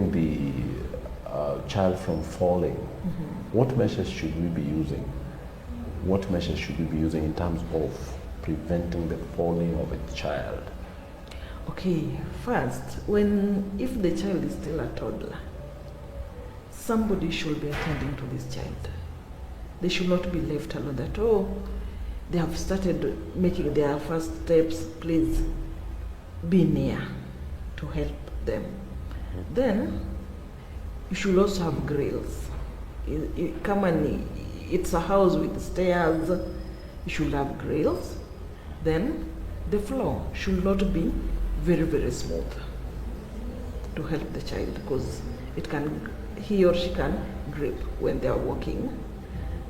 the child from falling, what measures should we be using? What measures should we be using in terms of preventing the falling of a child? Okay, first, if the child is still a toddler, somebody should be attending to this child. They should not be left alone that, oh, they have started making their first steps, please be near to help them. Then, you should also have grills. It's a house with stairs, you should have grills. Then, the floor should not be very, very smooth to help the child, because he or she can grip when they are walking.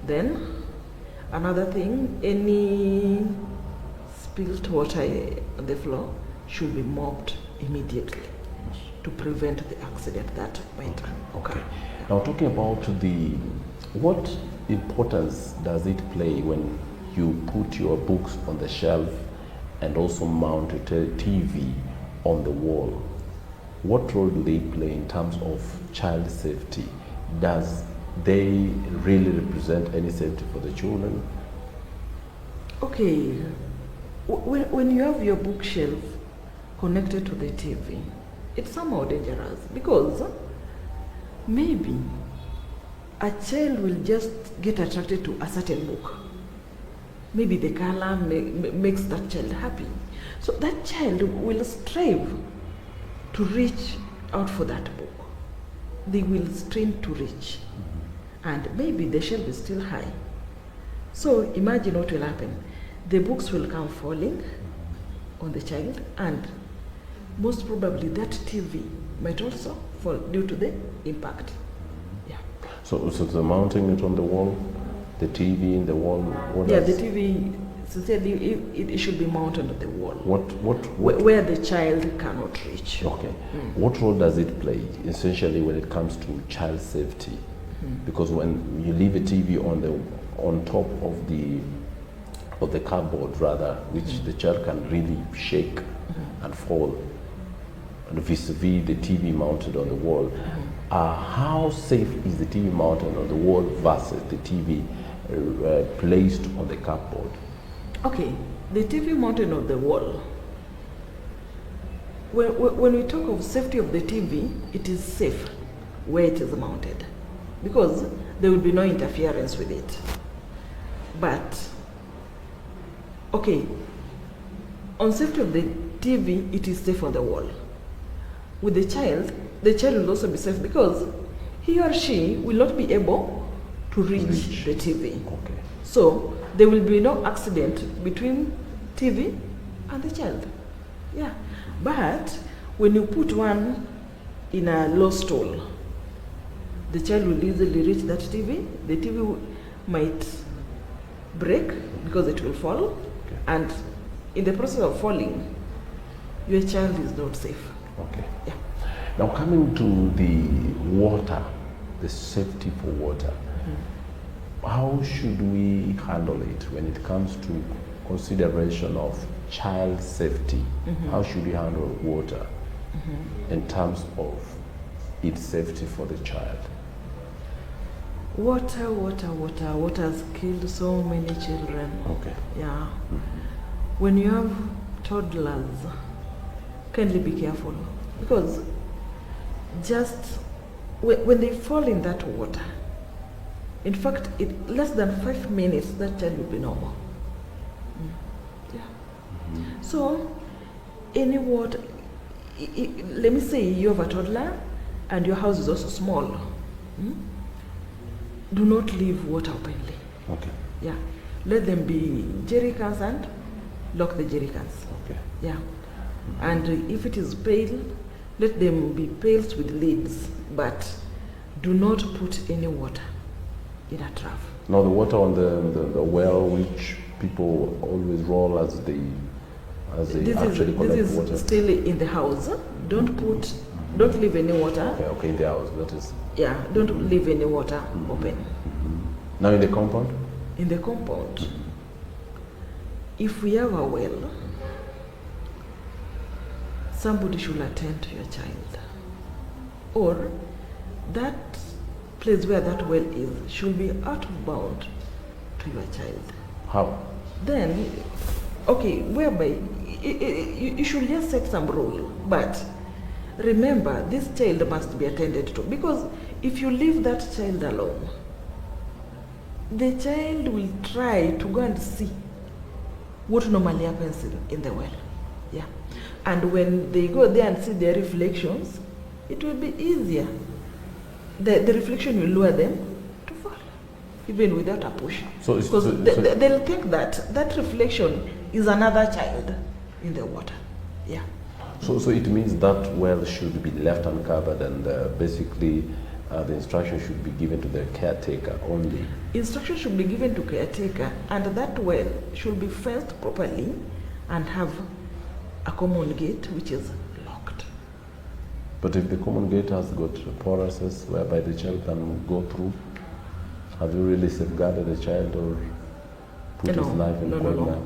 Then, another thing, any spilled water on the floor should be mopped immediately to prevent the accident that might occur. Now, talking about what importance does it play when you put your books on the shelf and also mount a TV on the wall? What role do they play in terms of child safety? Does they really represent any safety for the children? Okay, when you have your bookshelf connected to the TV, it's somehow dangerous, because maybe a child will just get attracted to a certain book. Maybe the color makes that child happy. So that child will strive to reach out for that book. They will strain to reach. And maybe the shelf is still high. So imagine what will happen. The books will come falling on the child, and most probably that TV might also fall due to the impact. Yeah. So the mounting it on the wall, the TV in the wall. The TV. Sincerely, it should be mounted on the wall. What? Where the child cannot reach. Okay. What role does it play, essentially, when it comes to child safety? Because when you leave a TV on top of the cardboard, rather, which the child can really shake and fall, and vis-a-vis the TV mounted on the wall, how safe is the TV mounted on the wall versus the TV placed on the cardboard? Okay, the TV mounted on the wall. When we talk of safety of the TV, it is safe where it is mounted, because there will be no interference with it. But, okay, on safety of the TV, it is safe on the wall. With the child will also be safe, because he or she will not be able to reach the TV. Okay. So there will be no accident between TV and the child. Yeah. But when you put one in a low stool, the child will easily reach that TV. The TV might break because it will fall. Okay. And in the process of falling, your child is not safe. Okay. Yeah. Now, coming to the water, the safety for water, how should we handle it when it comes to consideration of child safety? How should we handle water in terms of its safety for the child? Water has killed so many children. Okay. Yeah. When you have toddlers, kindly be careful, because just when they fall in that water, in fact, less than 5 minutes, that child will be normal. Yeah. So, any water, let me say you have a toddler and your house is also small. Do not leave water openly. Okay. Yeah. Let them be jerry cans and lock the jerry cans. Okay. Yeah. And if it is pail, let them be pails with lids, but do not put any water in a trough. Now, the water on the well, which people always roll as they actually collect water. This is still in the house. Don't leave any water. Okay, in the house, that is. Yeah, don't leave any water open. Now, in the compound? In the compound, if we have a well, somebody should attend to your child. or that place where that well is should be out of bound to your child. How? Then, okay, whereby you should just set some rule, but remember this child must be attended to, because if you leave that child alone, the child will try to go and see what normally happens in the well. Yeah. And when they go there and see their reflections, it will be easier. The reflection will lure them to fall, even without a push. Because they'll think that reflection is another child in the water. Yeah. So it means that well should be left uncovered, and basically the instruction should be given to the caretaker only. Instruction should be given to caretaker, and that well should be fenced properly and have a common gate which is locked. But if the common gate has got porouses whereby the child can go through, have you really safeguarded the child or put his life in danger?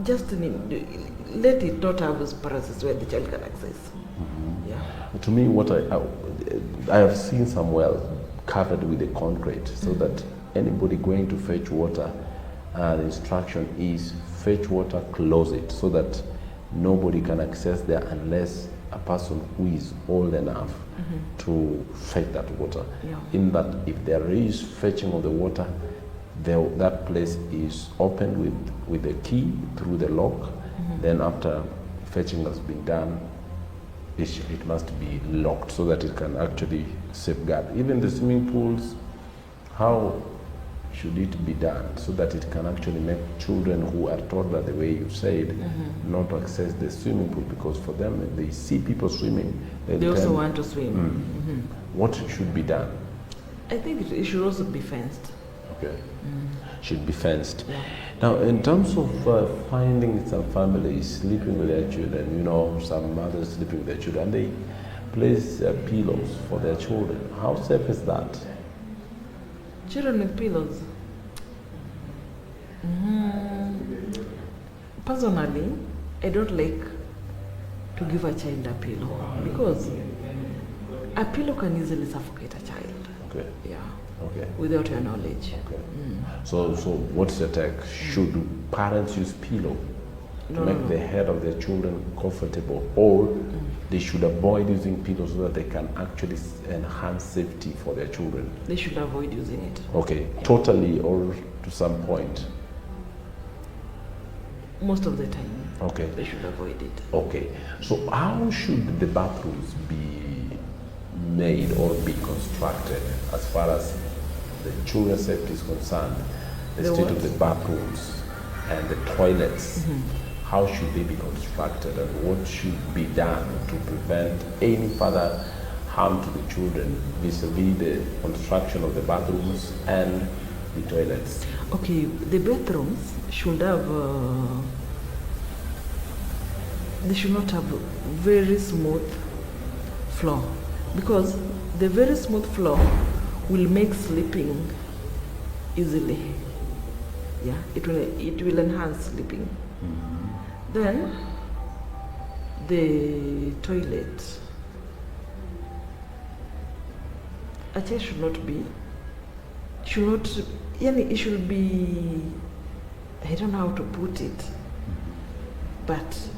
Just let it not have porouses where the child can access. Yeah. To me, what I have seen some wells covered with the concrete, so that anybody going to fetch water, the instruction is fetch water, close it, so that nobody can access there unless a person who is old enough to fetch that water. Yeah. In that, if there is fetching of the water, that place is opened with a key through the lock. Then after fetching has been done, it must be locked so that it can actually safeguard. Even the swimming pools, how should it be done so that it can actually make children who are toddler, the way you said, not to access the swimming pool, because for them, if they see people swimming, they also want to swim. What should be done? I think it should also be fenced. Okay. Should be fenced. Yeah. Now, in terms of finding some families sleeping with their children, some mothers sleeping with their children, and they place pillows for their children. How safe is that? Children with pillows. Personally, I don't like to give a child a pillow, because a pillow can easily suffocate a child. Okay. Yeah. Okay. Without your knowledge. Okay. So what's your take? Should parents use pillow to make the head of their children comfortable, or they should avoid using pillows so that they can actually enhance safety for their children? They should avoid using it. Okay, totally or to some point? Most of the time. Okay. They should avoid it. Okay, so how should the bathrooms be made or be constructed as far as the children's safety is concerned? The state of the bathrooms and the toilets, how should they be constructed, and what should be done to prevent any further harm to the children vis-a-vis the construction of the bathrooms and the toilets? Okay, the bathrooms should have, they should not have very smooth floor, because the very smooth floor will make sleeping easily. Yeah, it will enhance sleeping. Then the toilet, a child should not, it should be, I don't know how to put it, but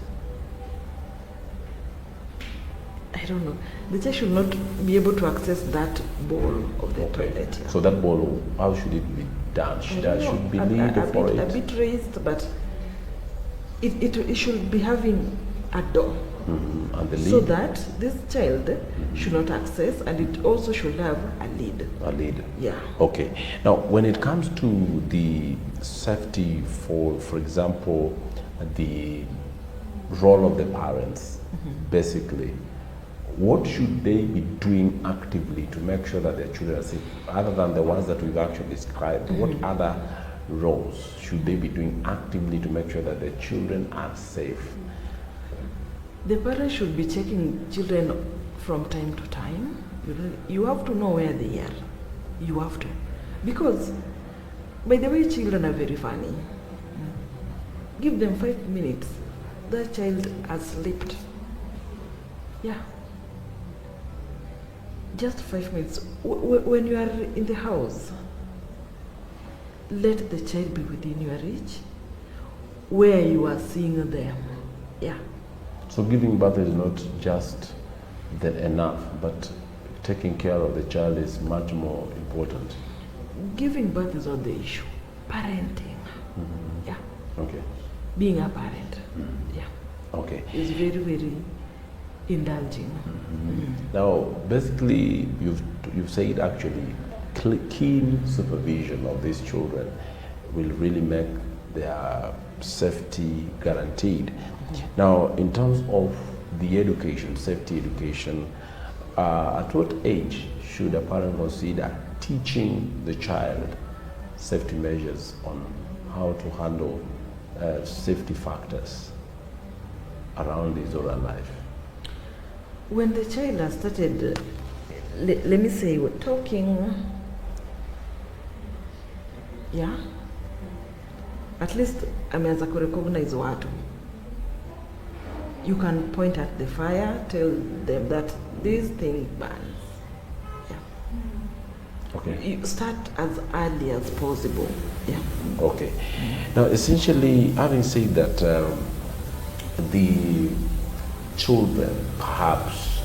I don't know. The child should not be able to access that bowl of the toilet. Yeah. So that bowl, how should it be done? Should be need for it? A bit raised, but it should be having a door. And the lid? So that this child should not access, and it also should have a lid. A lid. Yeah. Okay. Now, when it comes to the safety for example, the role of the parents, basically, what should they be doing actively to make sure that their children are safe, other than the ones that we've actually described? What other roles should they be doing actively to make sure that their children are safe? The parents should be checking children from time to time. You have to know where they are. You have to. Because, by the way, children are very funny. Give them 5 minutes. That child has slept. Yeah. Just 5 minutes. When you are in the house, let the child be within your reach, where you are seeing them. Yeah. So giving birth is not just enough, but taking care of the child is much more important. Giving birth is not the issue. Parenting. Yeah. Okay. Being a parent. Yeah. Okay. Is very, very indulging. Now, basically, you've said actually keen supervision of these children will really make their safety guaranteed. Now, in terms of the education, safety education, at what age should a parent consider teaching the child safety measures on how to handle safety factors around his oral life? When the child has started, let me say, we're talking, yeah, at least ameanza kurecognize watu. You can point at the fire, tell them that this thing burns. Yeah. Okay. You start as early as possible. Yeah. Okay. Now, essentially, having said that, the children, perhaps,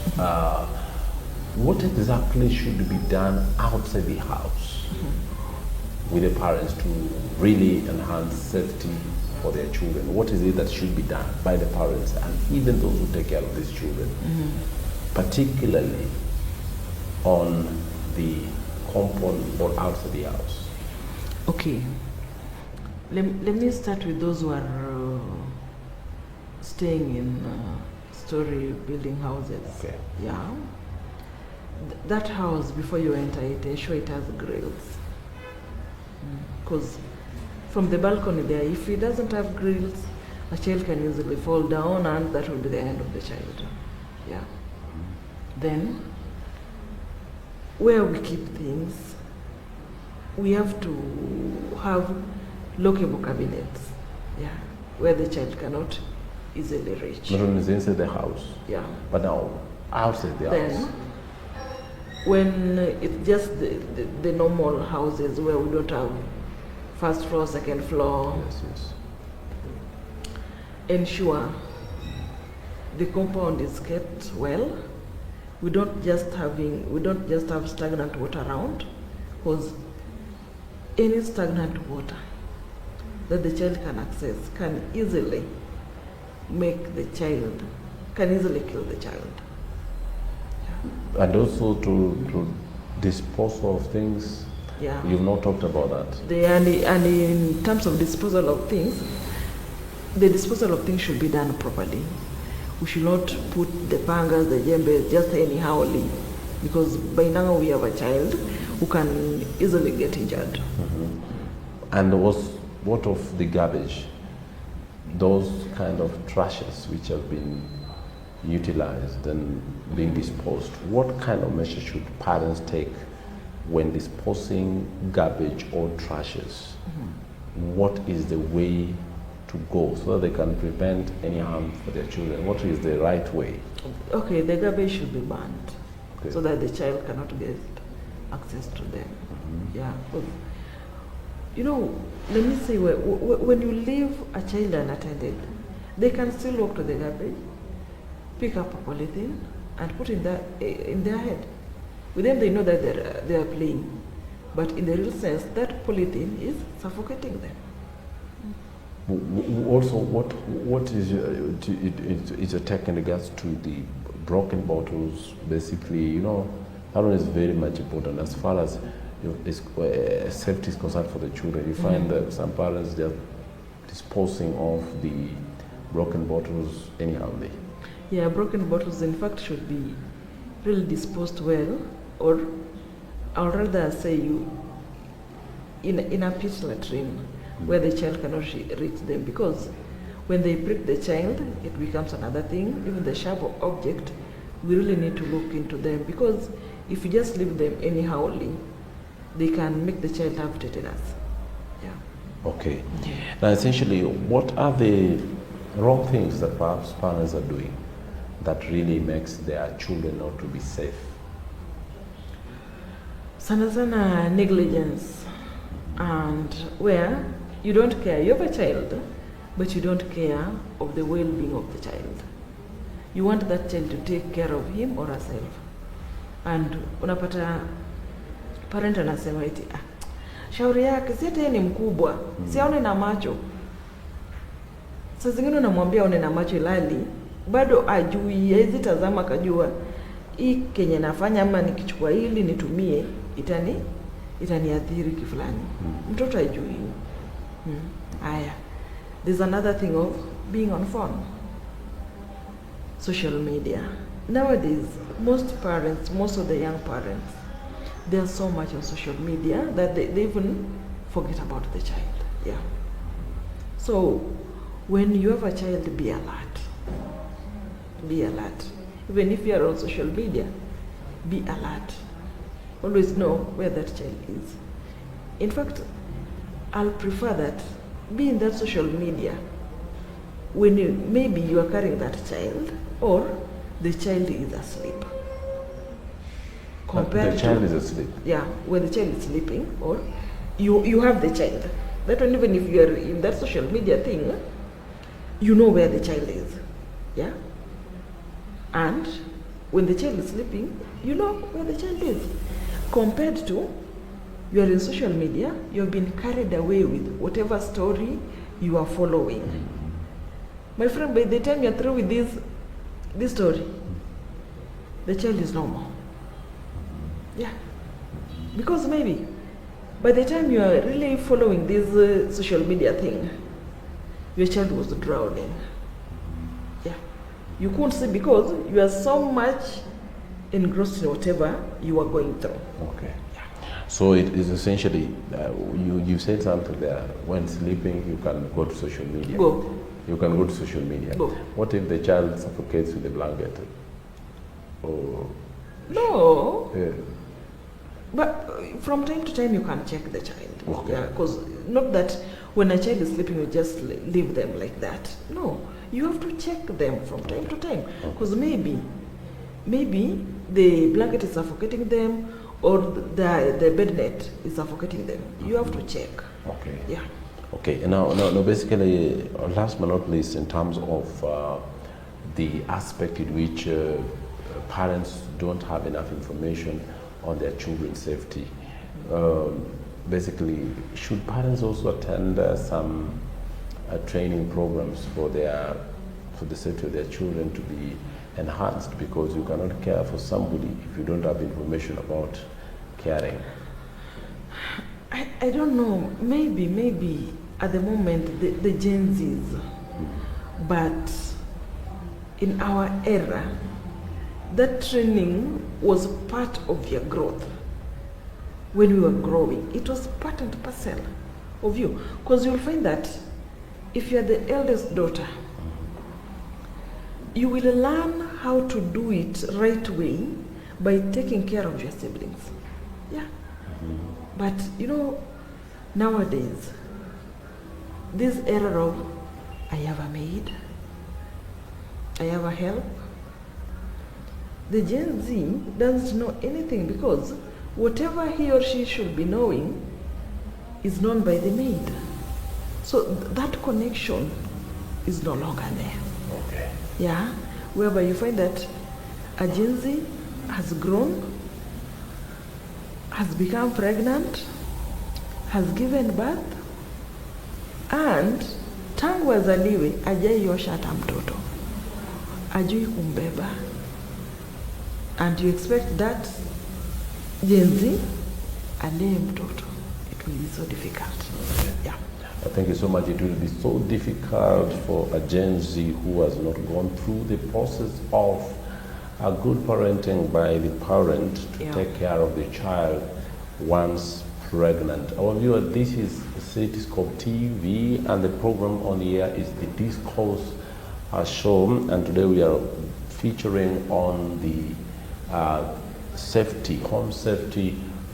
what exactly should be done outside the house with the parents to really enhance safety for their children? What is it that should be done by the parents and even those who take care of these children, particularly on the compound or outside the house? Okay. Let me start with those who are staying in story building houses. Okay. Yeah. That house, before you enter it, ensure it has grills. Because from the balcony there, if it doesn't have grills, a child can easily fall down, and that will be the end of the child. Yeah. Then, where we keep things, we have to have lockable cabinets. Yeah. Where the child cannot easily reach. Not only inside the house, Yeah. but now outside the Then, house. when it's just the normal houses where we don't have first floor, second floor, Yes, yes. ensure the compound is kept well. We don't just have stagnant water around, because any stagnant water that the child can access can easily kill the child. And also to dispose of things. Yeah. You've not talked about that. And in terms of disposal of things, the disposal of things should be done properly. We should not put the pangas, the jembes, just anyhowly, because by now we have a child who can easily get injured. And what of the garbage? Those kind of trashes which have been utilized and being disposed. What kind of measures should parents take when disposing garbage or trashes? What is the way to go so that they can prevent any harm for their children? What is the right way? Okay, the garbage should be burned, Okay. so that the child cannot get access to them. Yeah. You know, let me say, when you leave a child unattended, they can still walk to the garbage, pick up a polythene, and put in their head. With them, they know that they are playing, but in the real sense, that polythene is suffocating them. Also, what is your take in regards to the broken bottles? Basically, you know, that one is very much important as far as safety is concerned for the children. You find that some parents, they're disposing of the broken bottles anyhow. Yeah, broken bottles, in fact, should be really disposed well, or I'd rather say in a pit latrine where the child cannot reach them, because when they prick the child, it becomes another thing. Even the sharp object, we really need to look into them, because if you just leave them anyhowly, they can make the child have tetanus. Yeah. Okay. Now, essentially, what are the wrong things that perhaps parents are doing that really makes their children not to be safe? sana negligence, and where you don't care. You have a child, but you don't care of the well-being of the child. You want that child to take care of him or herself. And unapata parent anasema eti shauri yake si ati ni mkubwa, si aone na macho. Sasa zingine unamwambia aone na macho ilali bado ajui, haizi tazama kajua hii kenye nafanya ama nikichukua hili nitumie itaniathiri kifulani. Mtoto ajui. Haya. There's another thing of being on phone. Social media. Nowadays, most of the young parents, they are so much on social media that they even forget about the child. Yeah. So, when you have a child, be alert. Be alert. Even if you are on social media, be alert. Always know where that child is. In fact, I'll prefer that be in that social media when maybe you are carrying that child or the child is asleep. The child is asleep? Yeah, when the child is sleeping or you have the child. That one, even if you are in that social media thing, you know where the child is. Yeah? And when the child is sleeping, you know where the child is. Compared to, you are in social media, you have been carried away with whatever story you are following. My friend, by the time you are through with this story, the child is normal. Yeah. Because maybe by the time you are really following this social media thing, your child was drowning. Yeah. You couldn't see because you are so much engrossed in whatever you are going through. Okay. So it is essentially, you said something there, when sleeping you can go to social media. Go. You can go to social media. Go. What if the child suffocates with a blanket? Or no. Yeah. But from time to time you can check the child. Okay. Yeah, because not that when a child is sleeping you just leave them like that. No, you have to check them from time to time. Because maybe the blanket is suffocating them or the bed net is suffocating them. You have to check. Okay. Yeah. Okay, now basically, last but not least, in terms of the aspect in which parents don't have enough information on their children's safety, basically, should parents also attend some training programs for the safety of their children to be enhanced, because you cannot care for somebody if you don't have information about caring? I don't know, maybe at the moment the Gen Zs, but in our era, that training was part of your growth. When we were growing, it was part and parcel of you. Because you'll find that if you're the eldest daughter, you will learn how to do it right way by taking care of your siblings. Yeah. But nowadays, this era of I have a maid, I have a help, the Gen Z doesn't know anything, because whatever he or she should be knowing is known by the maid. So that connection is no longer there. Okay. Yeah, whereby you find that a Gen Z has grown, has become pregnant, has given birth, and tangu azaliwe ajaiosha hata mtoto, ajui kumbeba, and you expect that Gen Z alee mtoto. It will be so difficult. Yeah. Thank you so much. It will be so difficult for a Gen Z who has not gone through the process of a good parenting by the parent to take care of the child once pregnant. Our viewer, this is Cityscope TV, and the program on the air is the Discourse Show, and today we are featuring on the home safety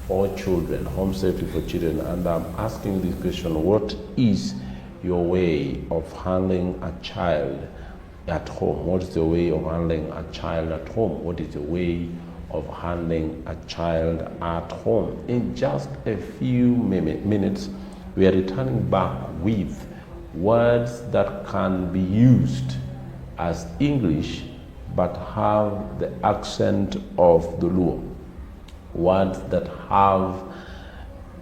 for children, and I'm asking this question: what is your way of handling a child at home? What is the way of handling a child at home? What is the way of handling a child at home. In just a few minutes, we are returning back with words that can be used as English but have the accent of the Luo. Words that have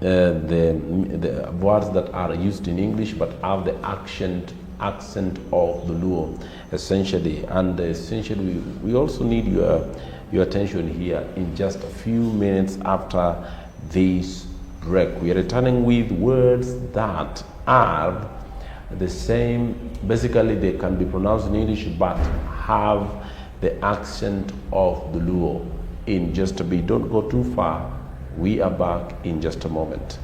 the words that are used in English but have the accent of the Luo, essentially. And essentially, we also need your attention here in just a few minutes after this break. We are returning with words that are the same. Basically, they can be pronounced in English but have the accent of the Luo. In just a bit, don't go too far. We are back in just a moment.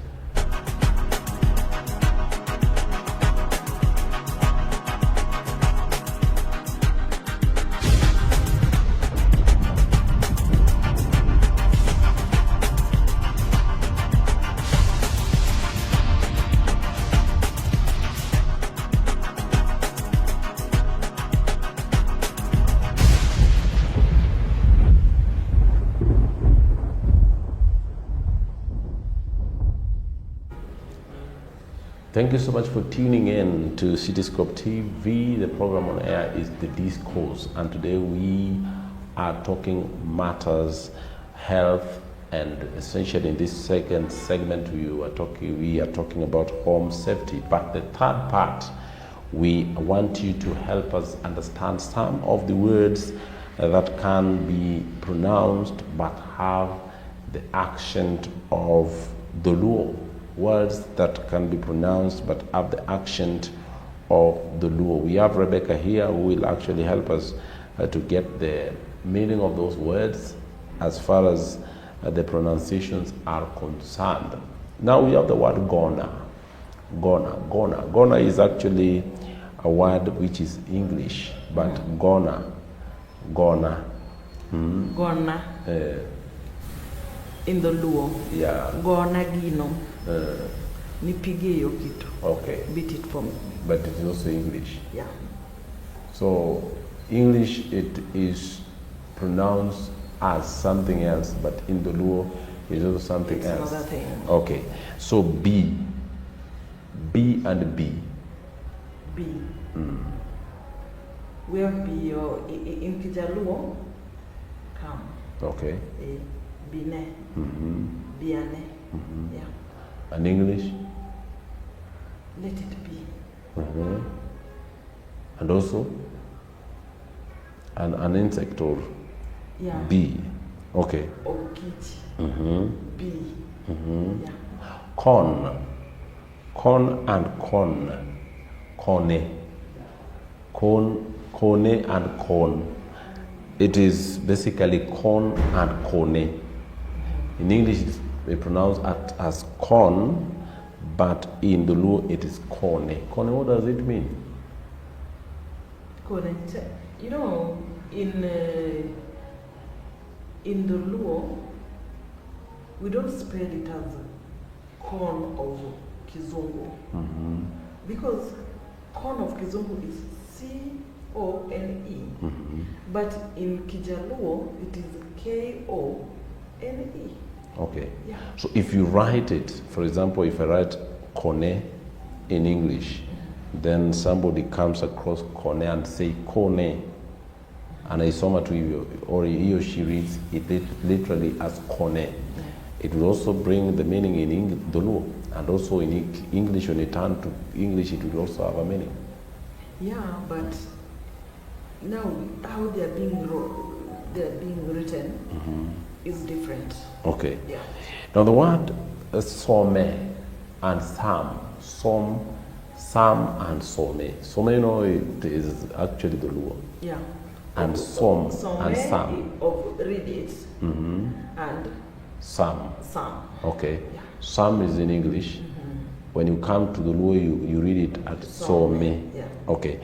Thank you so much for tuning in to Cityscope TV. The program on air is The Discourse, and today we are talking matters health, and essentially in this second segment we are talking about home safety. But the third part, we want you to help us understand some of the words that can be pronounced but have the accent of the Luo. Words that can be pronounced but have the accent of the Luo. We have Rebecca here who will actually help us to get the meaning of those words as far as the pronunciations are concerned. Now we have the word gona. Gona is actually a word which is English, but gona. Gona. In the Luo. Yeah. Gona gino. Nipige hiyo kitu. Okay. Beat it for me. But it is also English. Yeah. So English, it is pronounced as something else, but in the Luo it is also something else. It's another thing. Okay. So B and B. B. We have B in Kijaluo. Come. Okay. Bine. Biane. Yeah. And English? Let it be. And also an insect or yeah. bee. Okay. Okichi. Bee. Yeah. Corn and corn. Kone. Kone and corn. It is basically corn and kone. In English, it's pronounced as corn, but in the Luo, it is kone. Kone, what does it mean? Kone. You know, in the Luo, we don't spell it as corn of Kizungu. Because corn of Kizungu is C-O-N-E. But in Kijaluo, it is K-O-N-E. Okay. Yeah. So if you write it, for example, if I write kone in English, then somebody comes across kone and say kone, and I saw to you, or he or she reads it literally as kone. It will also bring the meaning in the Luo, and also in English, when you turn to English, it will also have a meaning. Yeah, but now how they are being written is different. Okay. Yeah. Now the word some and some and some. Some, you know, it is actually the Luo. Yeah. And some and some. Of read it. And some. Okay. Yeah. Some is in English. When you come to the Luo, you read it at some. Yeah. Okay.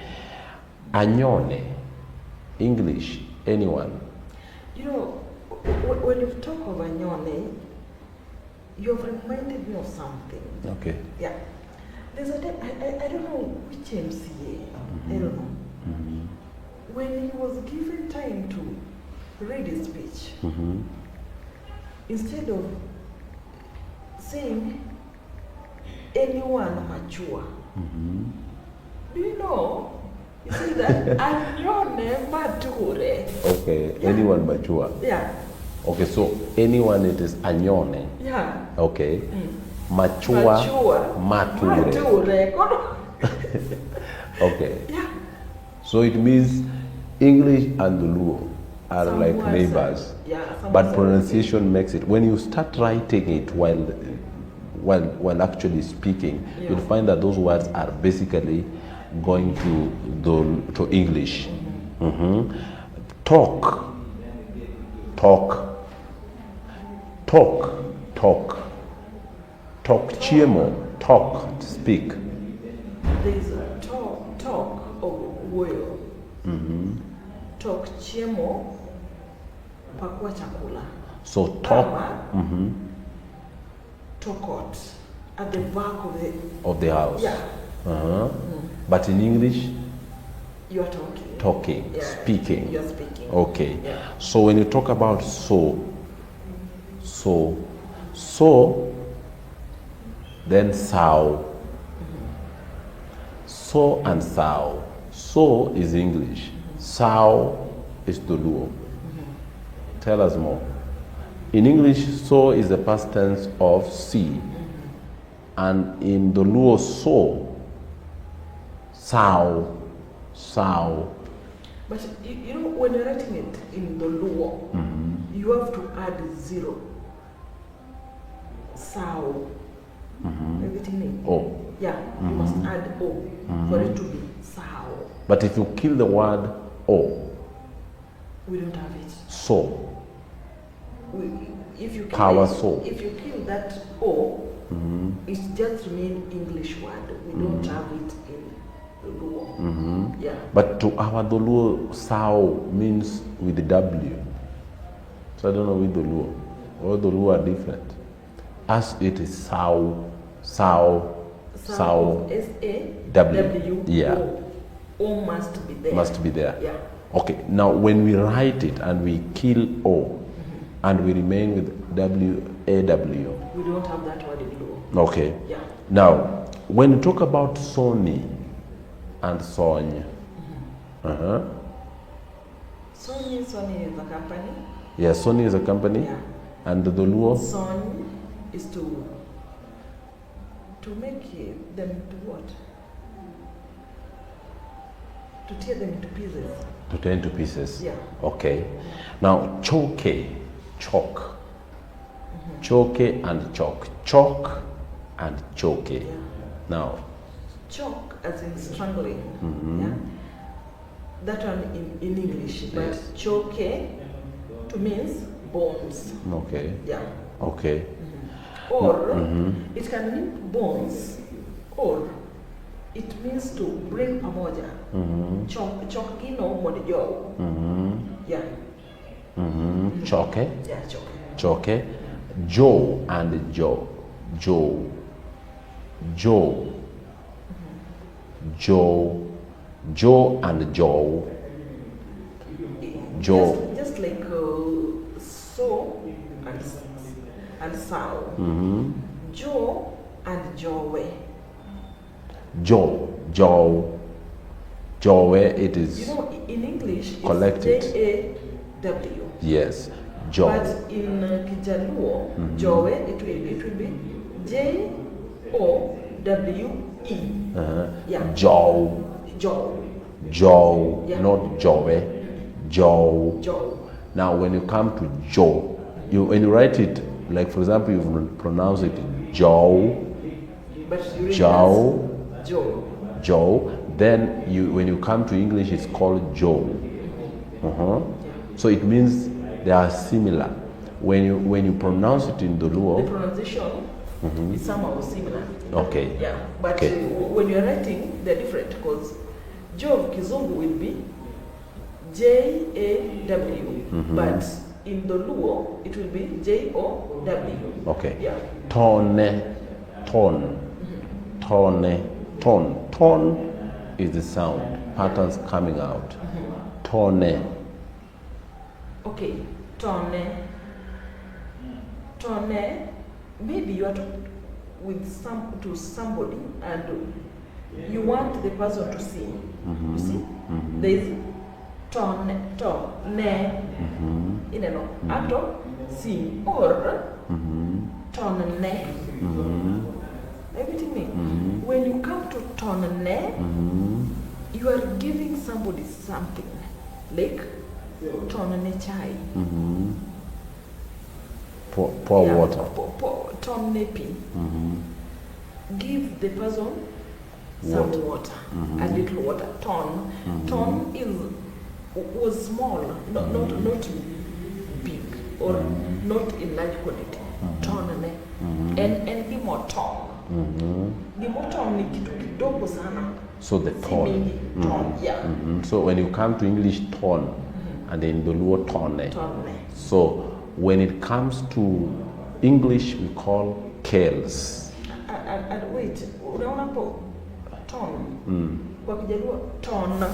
Anyone, English, anyone. You know, when you talk of Anyone, you have reminded me of something. Okay. Yeah. There's a day, I don't know which MCA, I don't know. When he was given time to read his speech. Mm-hmm. Instead of saying anyone mature, Mm-hmm. do you know? You see that anyone mature. Okay, anyone mature. Yeah, Okay, so anyone it is anyone. yeah. Okay. Mature. Mature. Mature. Okay. Yeah. So it means English and the Luo are Some like words are- neighbors. yeah, some But words are- pronunciation makes it. When you start writing it while actually speaking, Yeah. you'll find that those words are basically going to English. Mhm. Talk. Chiemo. Talk. Speak. There's a talk or will. Talk chiemo pakua chakula. So talk Ama, tokot at the back of the house. yeah. Uh-huh. But in English, You are talking. talking, Yeah, speaking. You are speaking. Okay. Yeah. So when you talk about so, then sow. So and sow. So is English. Sow is the Luo. Tell us more. In English, so is the past tense of see. And in the Luo, so, sow. But you know, when you're writing it in the Luo, you have to add 0. Sao. Everything in. Oh. Yeah, you must add O for it to be Sao. But if you kill the word o, We don't have it. so, If you kill Power it, so. if you kill that O, it just remain English word. We don't have it in the Luo. Yeah. but to our Doluo, sow means with the W. So I don't know with the Luo. All the Luo are different. As it is sow. Sao. S-A-W. Yeah. O must be there. Must be there. Yeah. Okay, now when we write it and we kill O and we remain with W-A-W. We don't have that word in Luo. Okay. Yeah. Now, when you talk about Sony and Sonya, Sony is a company. yeah, Sony is a company, Yeah. and the Luo, Son is to make them to what? To tear them into pieces. to turn to pieces. Yeah. Okay. Now, choke, chalk. Choke and chalk. Chalk and choke. Yeah. Now, Choke as in strangling. Yeah. That one in English, but Yes. choke to means bones. okay. Yeah. Okay. Or it can mean bones, or it means to bring pamoja. Chokino modijo. Yeah. Choke, Yeah, choke. choke. Joe and Joe. Joe. Joe. Joe. Joe and Joe. Joe. Just like so and sow. Joe and Joe. Joe. Joe. Joe, it is. You know, in English, Collected. it's J-A-W. Yes. Joe. But in Kijaluo, Joe, it will be J-O-W-E. Yeah. Joe. Joe. Joe. Yeah. Not Joe. Joe. Joe. Now, when you come to Joe, when you write it, like for example, you pronounce it Joe, But you read Joe, as Joe. Joe. Then when you come to English, it's called Joe. So it means they are similar. When you pronounce it in the The Luo, pronunciation is somehow similar. okay, Yeah, but Okay. when you're writing, they're different because Joe of Kizungu will be J-A-W, but in the Luo, it will be J-O-W. okay. Yeah. Tone, tone, tone, tone. Tone is the sound, patterns coming out. Tone. Okay, tone, maybe you are talking with somebody and you want the person to sing. You see, there is tone, you know, ato sing or tone. Everything mean. When you come to tone, you are giving somebody something like tone chai. Pour water. Tone pi. Give the person some water, a little water. Tone was small, not big or not in large quantity. Tone and be more tone. Be more tone ni kitu kidogo sana. So the tone. Yeah. So when you come to English, tone, and in the Luo tone. So when it comes to English, we call kales. And wait, unaona po tone. Kwa Kijaluo tone.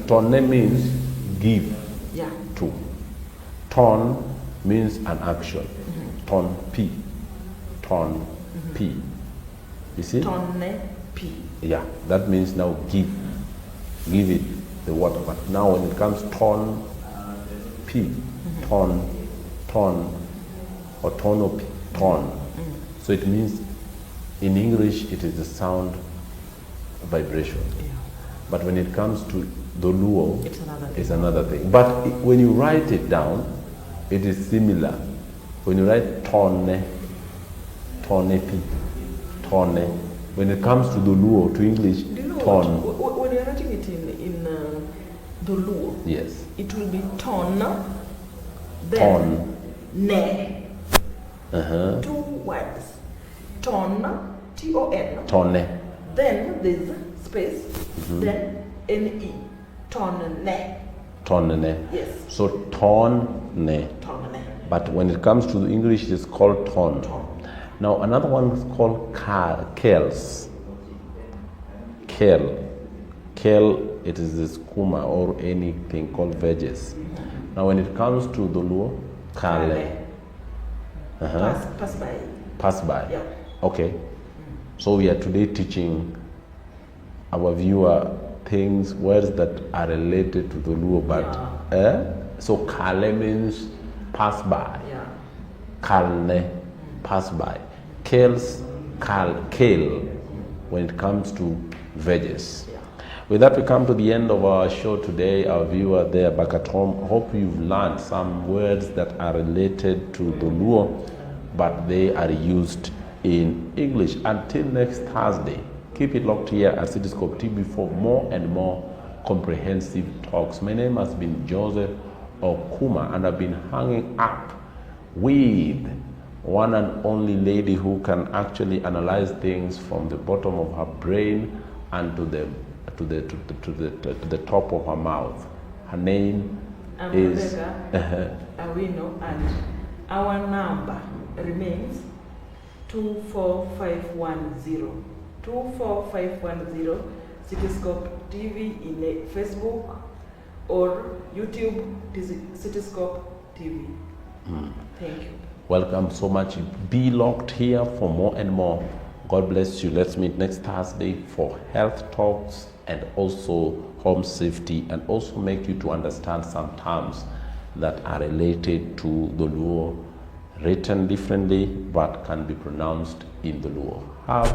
Tone means give. Yeah. To. Ton means an action. Ton P. Ton P. You see? Tone P. Yeah, that means now give it the water. But now when it comes ton P, ton, or tono P, ton. So it means in English it is the sound vibration. Yeah. But when it comes to the Luo, It's it's another thing. But when you write it down, it is similar. When you write tone P, tone. When it comes to the Luo, to English, Do you know ton. when you're writing it in the Luo, Yes. it will be ton, then ne. Two words. Ton, T-O-N. Tone. Then there's space, then N-E. Tonne. Tonne. Yes. So tonne. Tonne. But when it comes to the English, it's called ton. Now another one is called kales. Kale, it is this kuma or anything called veggies. Now when it comes to the Luo, kale. Pass by. Pass by. Yeah. Okay. So we are today teaching our viewer things, words that are related to the Luo, but so kale means pass by. Yeah. Kalne, pass by. Kales, kale, when it comes to veggies. Yeah. With that, we come to the end of our show today. Our viewer there back at home, hope you've learned some words that are related to the Luo, but they are used in English. Until next Thursday, keep it locked here at Cityscope TV for more and more comprehensive talks. My name has been Joseph Okuma, and I've been hanging up with one and only lady who can actually analyze things from the bottom of her brain and to the top of her mouth. Her name is Rebecca Awino, and our number remains 24510. 24510. Cityscope TV in Facebook or YouTube, Cityscope TV. Thank you. welcome so much. Be locked here for more and more. God bless you. Let's meet next Thursday for health talks and also home safety, and also make you to understand some terms that are related to the Luo, written differently but can be pronounced in the Luo. Have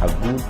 a good